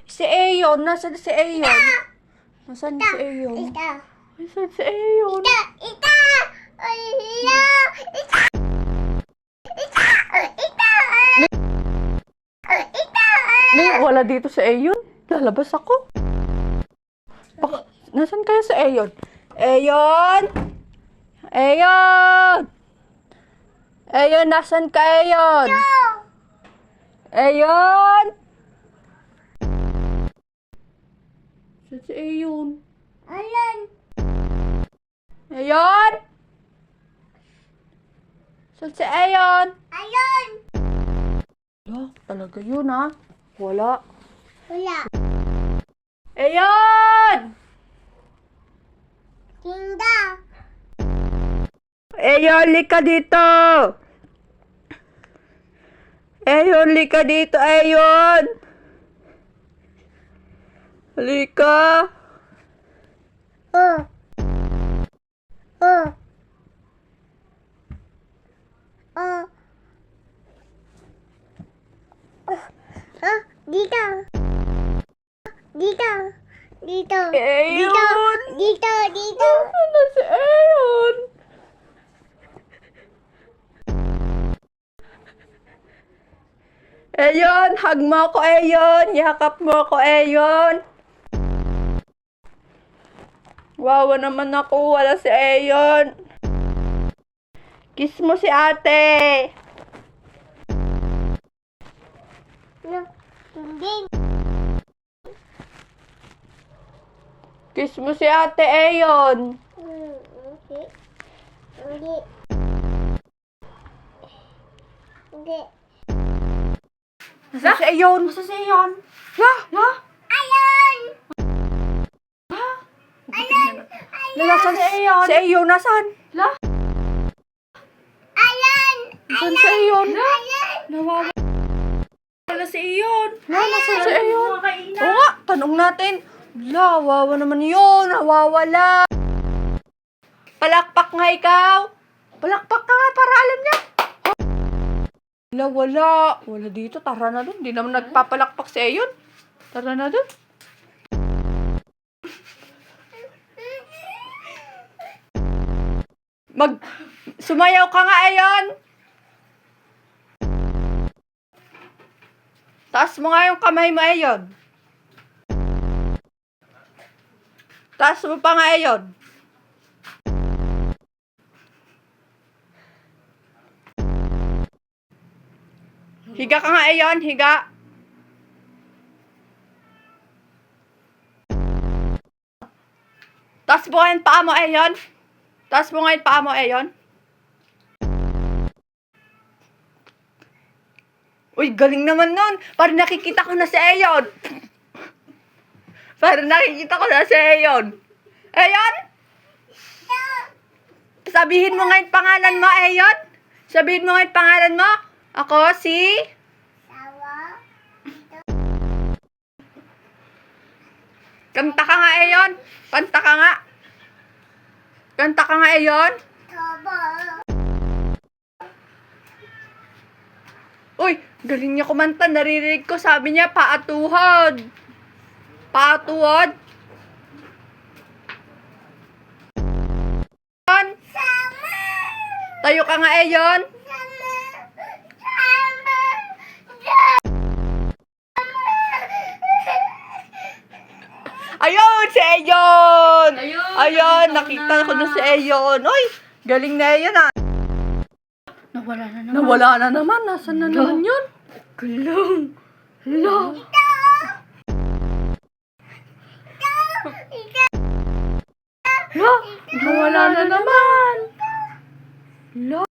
Si Ayon, nasaan si Ayon? Nasaan si Ayon? Nasaan si Ayon? Wala dito si Ayon. Lalabas ako. Nasaan kaya si Ayon? Ayon! Ayon! Ayon, nasaan ka, Ayon? Ayon! Saan si Ayon? Ayon! Saan si Ayon? Wala, talaga yun ha. Wala. Ayon! Ayon, lika dito! Ayon, lika dito, Ayon! Lika! Dito. Ano si Ayon? Ayon, hug mo ako, Ayon. Yakap mo ako, Ayon. Wawa naman ako, wala si Ayon. Kiss mo si ate. Hindi. Kiss mo si ate, Ayon. Hindi. Nasa si Ayon? Nasa si Ayon? Nasaan si Ayon? Si Ayon, nasaan? Nasaan si Ayon? Nawawa. Wala si Ayon. Nasaan si Ayon? Oo nga, tanong natin. Wawa naman yun. Nawawala. Palakpak nga ikaw. Palakpak ka nga para alam niya. Wala. Wala dito. Tara na dun. Di naman nagpapalakpak si Ayon. Tara na dun. Sumayaw ka nga, Ayon. Taas mo nga yung kamay mo, Ayon. Taas mo pa nga, Ayon. Higa ka nga, Ayon. Higa. Taas mo nga yung paa mo, Ayon. Taas mo nga yung paa mo, Ayon. Uy, galing naman nun. Parang nakikita ko na si Ayon. Parang nakikita ko na si Ayon. Ayon? Sabihin mo nga yung pangalan mo, Ayon. Sabihin mo nga yung pangalan mo. Ako si... Kanta ka nga, Ayon. Kanta ka nga. Kanta ka nga, Ayon. Uy, galing niya kumanta. Naririnig ko. Sabi niya, paatuhod. Paatuhod. Tayo ka nga, Ayon. Ayun, si Ayon. Ayun, nakita ko na si Ayon. Uy, galing na Ayon ah. Nawala na naman. Nasaan na naman yun? Kulong. Hala. Hala, nawala na naman. Hala.